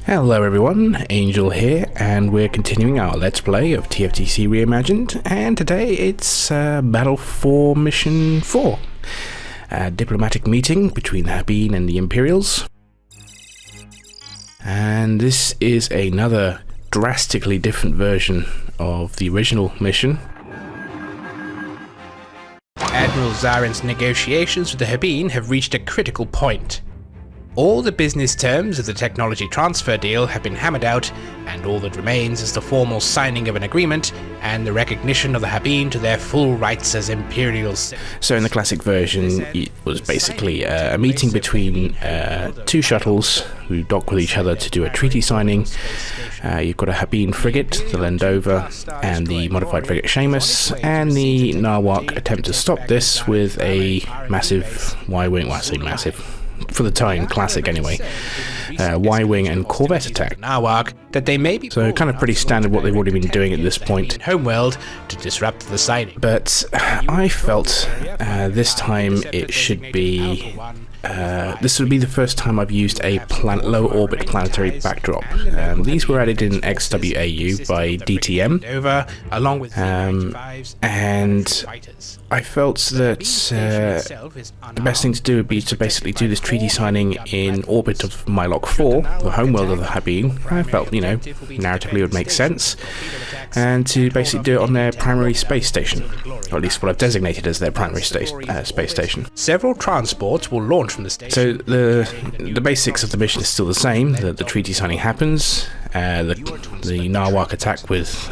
Hello everyone, Angel here, and we're continuing our Let's Play of TFTC Reimagined, and today it's Battle for Mission 4. A diplomatic meeting between the Habeen and the Imperials. And this is another drastically different version of the original mission. Admiral Zaren's negotiations with the Habeen have reached a critical point. All the business terms of the technology transfer deal have been hammered out, and all that remains is the formal signing of an agreement and the recognition of the Habeen to their full rights as Imperials. So in the classic version, it was basically a meeting between two shuttles who dock with each other to do a treaty signing. You've got a Habeen frigate, the Lendover, and the modified frigate Seamus, and the Nharwaak attempt to stop this with a massive Y-wing, well I say massive, for the time, classic anyway, Y-wing and Corvette attack Nharwaak that they may be, so kind of pretty standard what they've already been doing at this point in Homeworld to disrupt the signing. But I felt this time it should be this would be the first time I've used a low orbit planetary backdrop. These were added in XWAU by DTM along with and I felt that the best thing to do would be to basically do this treaty signing in orbit of Mylock 4, the homeworld of the Habeen. I felt, you know, narratively it would make sense, and to basically do it on their primary space station, or at least what I've designated as their primary space station. Several transports will launch from the station. So the basics of the mission is still the same. The treaty signing happens, the Nharwaak attack with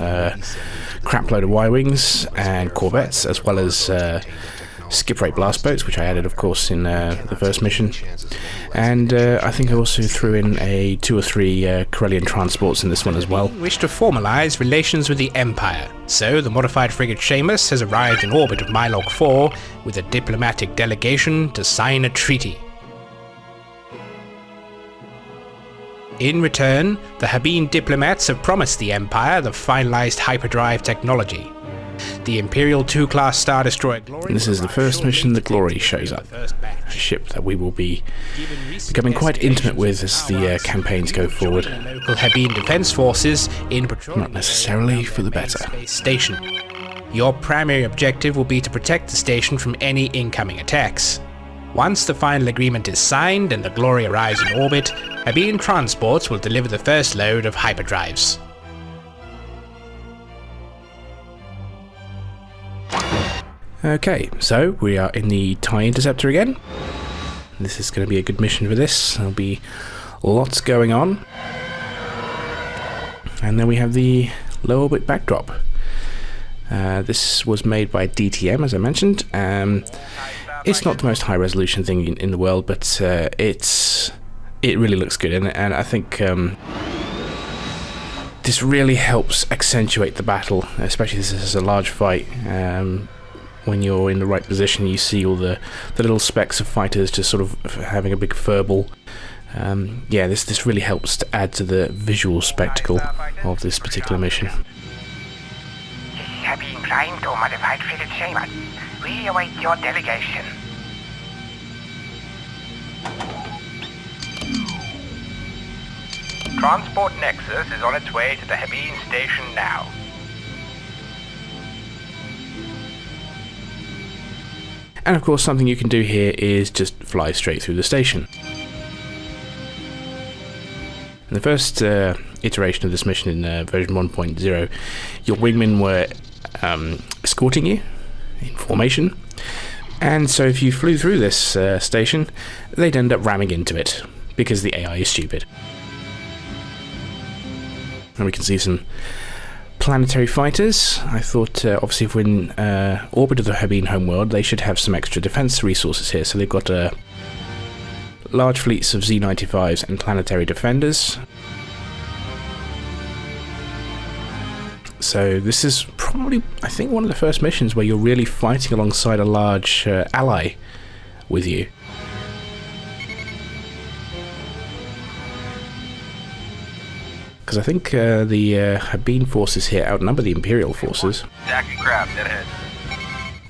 crap load of Y-wings and Corvettes, as well as skip rate blast boats, which I added of course in the first mission, and I think I also threw in 2 or 3 Corellian transports in this one as well. Wish to formalise relations with the Empire, so the modified frigate Seamus has arrived in orbit of Mylock 4 with a diplomatic delegation to sign a treaty. In return, the Habeen diplomats have promised the Empire the finalised hyperdrive technology. The Imperial 2-class Star Destroyer Glory. This is the first mission the Glory shows up, a ship that we will be becoming quite intimate with as the campaigns go forward. Local Habeen defence forces in patrol, not necessarily for the better. Space station. Your primary objective will be to protect the station from any incoming attacks. Once the final agreement is signed and the Glory arrives in orbit, Habeen transports will deliver the first load of hyperdrives. Okay, so we are in the TIE Interceptor again. This is going to be a good mission for this. There'll be lots going on. And then we have the low orbit backdrop. This was made by DTM, as I mentioned. It's not the most high resolution thing in the world, but it really looks good, and I think this really helps accentuate the battle, especially this is a large fight. When you're in the right position, you see all the little specks of fighters just sort of having a big furball. Yeah, this really helps to add to the visual spectacle of this particular mission. Habeen primed or modified frigate Seamus. We await your delegation. Transport Nexus is on its way to the Habeen station now. And of course something you can do here is just fly straight through the station. In the first iteration of this mission in version 1.0, your wingmen were escorting you in formation, and so if you flew through this station, they'd end up ramming into it because the AI is stupid. And we can see some planetary fighters. I thought obviously if we're in orbit of the Habeen homeworld, they should have some extra defense resources here, so they've got large fleets of Z-95s and planetary defenders. So this is probably, I think, one of the first missions where you're really fighting alongside a large ally with you. Because I think the Habeen forces here outnumber the Imperial forces. Exactly, crap, dead ahead.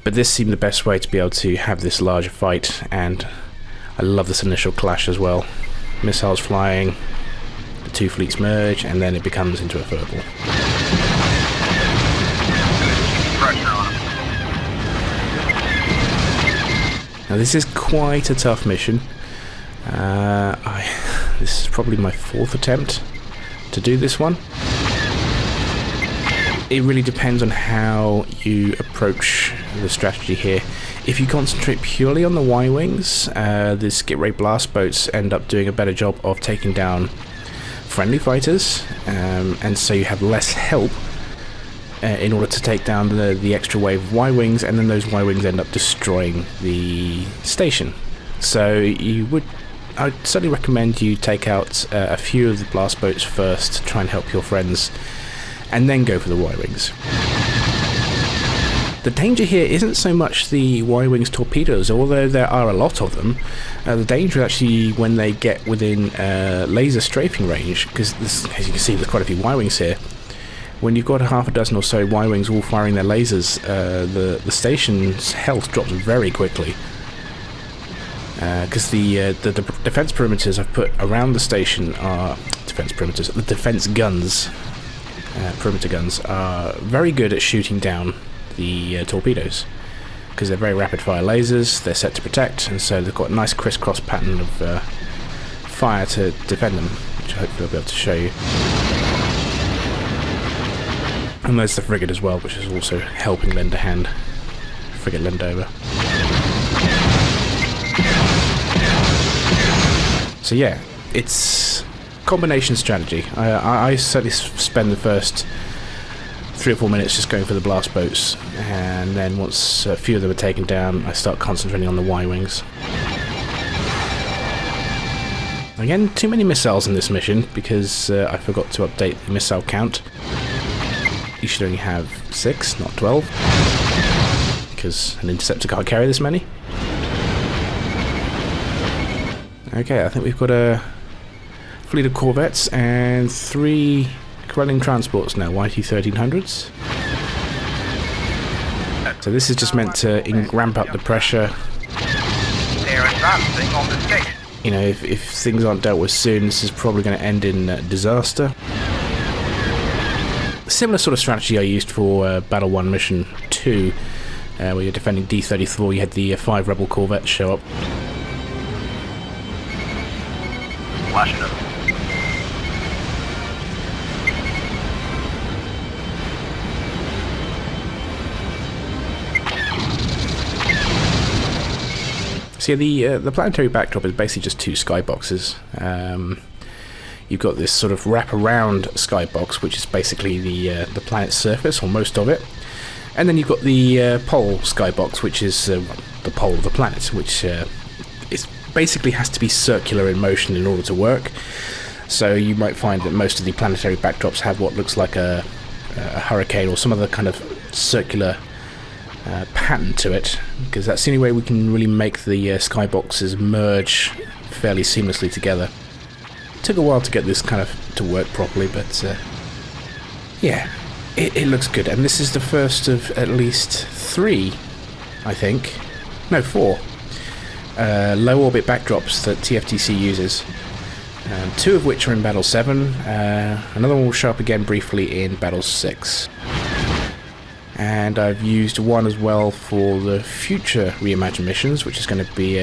But this seemed the best way to be able to have this larger fight, and I love this initial clash as well. Missiles flying, two fleets merge, and then it becomes into a furball. Now this is quite a tough mission. This is probably my 4th attempt to do this one. It really depends on how you approach the strategy here. If you concentrate purely on the Y-wings, the skip ray blast boats end up doing a better job of taking down friendly fighters, and so you have less help in order to take down the extra wave of Y-wings, and then those Y-wings end up destroying the station. So I'd certainly recommend you take out a few of the blast boats first to try and help your friends, and then go for the Y-wings. The danger here isn't so much the Y-wings torpedoes, although there are a lot of them. The danger is actually when they get within laser strafing range, because as you can see there's quite a few Y-wings here. When you've got a half a dozen or so Y-wings all firing their lasers, the station's health drops very quickly. Because the defense perimeters I've put around the station are the defense guns, perimeter guns, are very good at shooting down the torpedoes, because they're very rapid fire lasers, they're set to protect, and so they've got a nice crisscross pattern of fire to defend them, which hopefully I'll be able to show you. And there's the frigate as well, which is also helping lend a hand. Frigate lend over. So yeah, it's combination strategy. I certainly spend the first 3 or 4 minutes just going for the blast boats, and then once a few of them are taken down, I start concentrating on the Y-wings. Again, too many missiles in this mission, because I forgot to update the missile count. You should only have 6, not 12, because an interceptor can't carry this many. Okay, I think we've got a fleet of corvettes and 3 Corellian transports now, YT-1300s. So this is just meant to ramp up the pressure. They're advancing on the station. You know, if things aren't dealt with soon, this is probably going to end in disaster. Similar sort of strategy I used for Battle 1 Mission 2, where you're defending D-34, you had the 5 rebel corvettes show up. Flashing up. So yeah, the planetary backdrop is basically just 2 skyboxes. You've got this sort of wraparound skybox, which is basically the planet's surface, or most of it. And then you've got the pole skybox, which is the pole of the planet, which basically has to be circular in motion in order to work. So you might find that most of the planetary backdrops have what looks like a hurricane or some other kind of circular pattern to it, because that's the only way we can really make the skyboxes merge fairly seamlessly together. It took a while to get this kind of to work properly, but yeah, it looks good. And this is the first of at least 3, I think, no 4, low orbit backdrops that TFTC uses. 2 of which are in Battle 7, another one will show up again briefly in Battle 6. And I've used one as well for the future Reimagined missions, which is going to be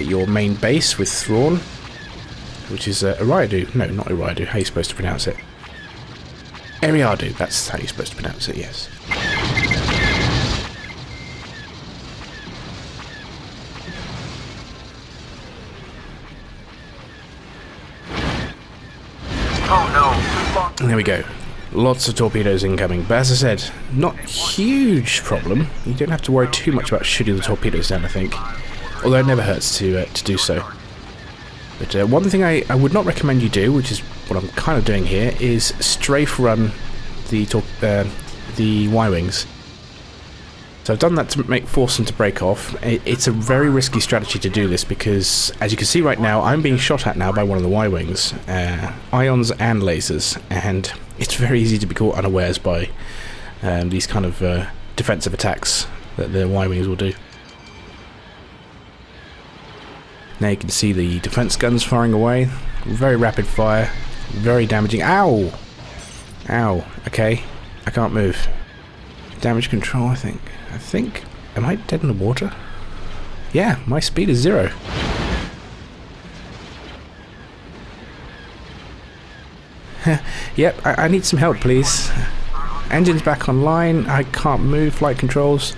your main base with Thrawn, which is Eriadu. No, not Eriadu. How are you supposed to pronounce it? Eriadu, that's how you're supposed to pronounce it, yes. Oh no. There we go. Lots of torpedoes incoming, but as I said, not a huge problem. You don't have to worry too much about shooting the torpedoes down, I think. Although it never hurts to do so. But one thing I would not recommend you do, which is what I'm kind of doing here, is strafe run the Y-wings. So I've done that to force them to break off. It's a very risky strategy to do this because, as you can see right now, I'm being shot at now by one of the Y-wings. Ions and lasers, and it's very easy to be caught unawares by these kind of defensive attacks that the Y-wings will do. Now you can see the defense guns firing away. Very rapid fire. Very damaging. Ow! Ow. Okay. I can't move. Damage control, I think. Am I dead in the water? Yeah, my speed is 0. Yep, I need some help, please. Engine's back online. I can't move. Flight controls.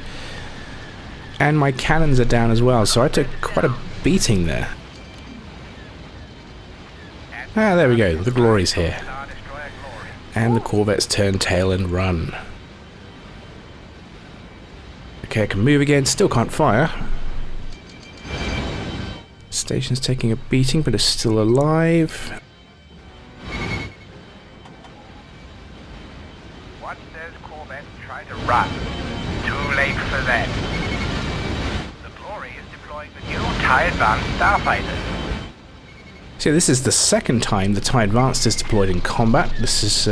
And my cannons are down as well, so I took quite a beating there. Ah, there we go. The glory's here. And the corvettes turn tail and run. Okay, I can move again. Still can't fire. Station's taking a beating, but is still alive. Watch those corvettes try to run. Too late for them. The Glory is deploying the new TIE Advanced Starfighter. So this is the second time the TIE Advanced is deployed in combat. This is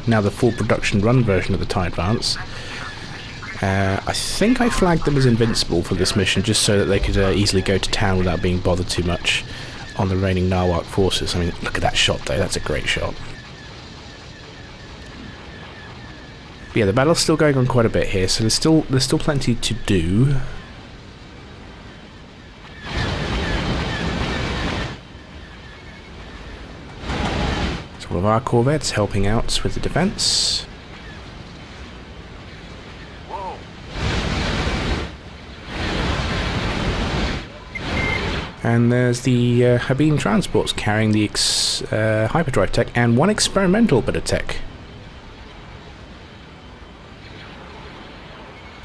now the full production run version of the TIE Advanced. I think I flagged them as invincible for this mission just so that they could easily go to town without being bothered too much on the reigning Nharwaak forces. I mean, look at that shot though, that's a great shot. But yeah, the battle's still going on quite a bit here, so there's still plenty to do. All of our corvettes helping out with the defense. And there's the Habeen transports carrying the hyperdrive tech and one experimental bit of tech.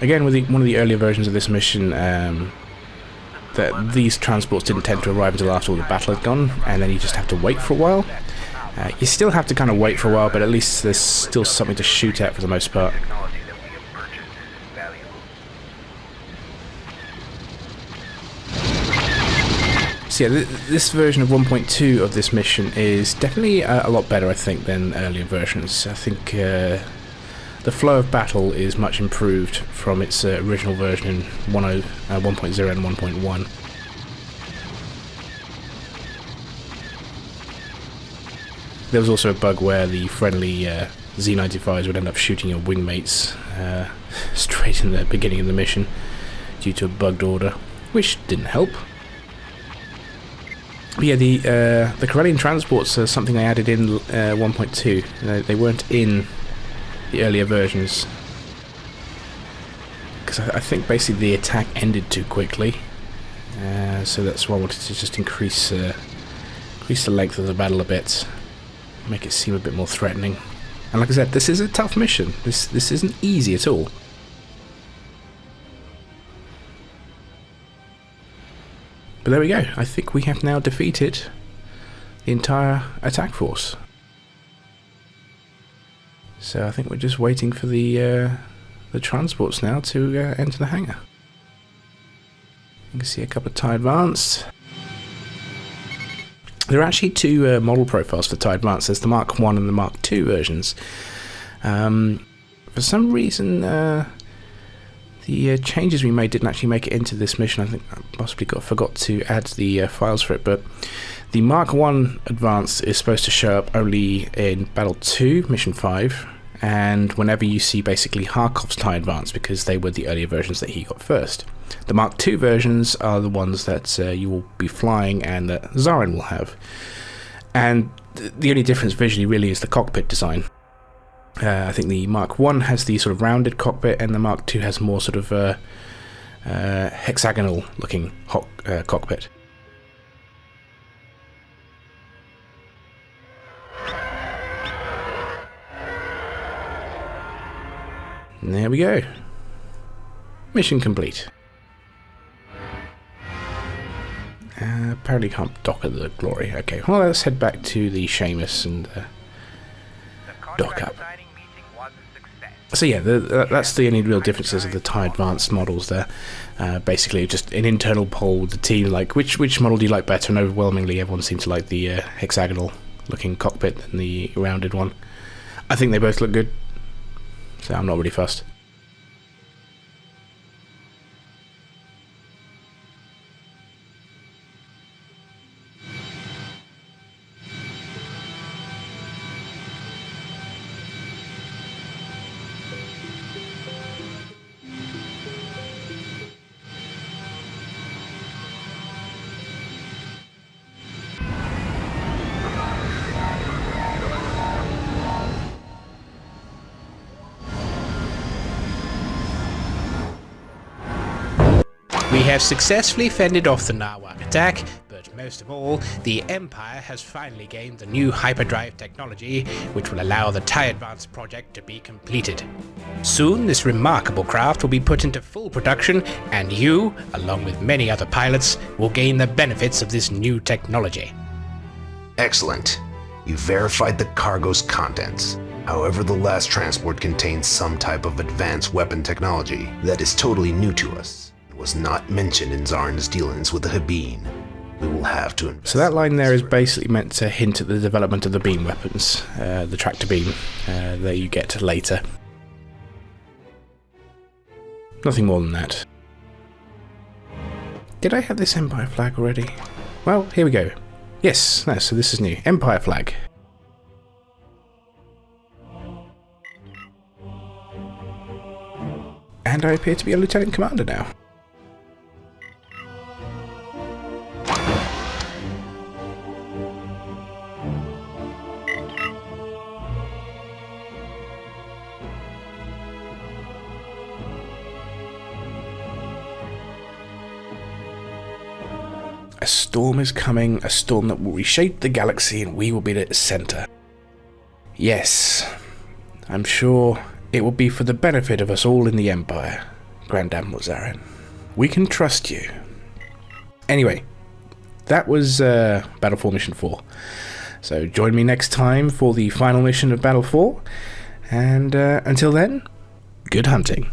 Again, with one of the earlier versions of this mission, that these transports didn't tend to arrive until after all the battle had gone, and then you just have to wait for a while. You still have to kind of wait for a while, but at least there's still something to shoot at for the most part. So yeah, this version of 1.2 of this mission is definitely a lot better, I think, than earlier versions. I think the flow of battle is much improved from its original version in 1.0 and 1.1. There was also a bug where the friendly Z-95s would end up shooting your wingmates straight in the beginning of the mission due to a bugged order, which didn't help. But yeah, the Corellian transports are something I added in 1.2. They weren't in the earlier versions because I think basically the attack ended too quickly, so that's why I wanted to just increase the length of the battle a bit. Make it seem a bit more threatening. And like I said, this is a tough mission. This isn't easy at all. But there we go. I think we have now defeated the entire attack force. So I think we're just waiting for the transports now to enter the hangar. You can see a couple of TIE Advanced. There are actually two model profiles for TIE Advanced. There's the Mark 1 and the Mark 2 versions. For some reason, the changes we made didn't actually make it into this mission. I think I possibly forgot to add the files for it. But the Mark 1 Advanced is supposed to show up only in Battle 2, Mission 5, and whenever you see basically Harkov's TIE Advanced, because they were the earlier versions that he got first. The Mark 2 versions are the ones that you will be flying and that Zarin will have. And the only difference visually really is the cockpit design. I think the Mark 1 has the sort of rounded cockpit and the Mark 2 has more sort of hexagonal looking cockpit. And there we go. Mission complete. Apparently can't dock at the Glory. Okay, well let's head back to the Seamus and dock up. So yeah, that's the only real differences of the TIE Advanced models there. Basically just an internal poll with the team, like which model do you like better, and overwhelmingly everyone seemed to like the hexagonal looking cockpit and the rounded one. I think they both look good, so I'm not really fussed. We have successfully fended off the Nharwaak attack, but most of all, the Empire has finally gained the new hyperdrive technology, which will allow the TIE Advance project to be completed. Soon, this remarkable craft will be put into full production, and you, along with many other pilots, will gain the benefits of this new technology. Excellent. You verified the cargo's contents. However, the last transport contains some type of advanced weapon technology that is totally new to us. It was not mentioned in Zarin's dealings with the Habeen. We will have to So that line there is basically meant to hint at the development of the beam weapons, the tractor beam that you get later. Nothing more than that. Did I have this Empire flag already? Well, here we go. Yes, no, so this is new. Empire flag. And I appear to be a Lieutenant Commander now. A storm is coming, a storm that will reshape the galaxy, and we will be at its center. Yes, I'm sure it will be for the benefit of us all in the Empire, Grand Admiral Zarin. We can trust you. Anyway, that was Battle 4 Mission 4. So join me next time for the final mission of Battle 4, and until then, good hunting.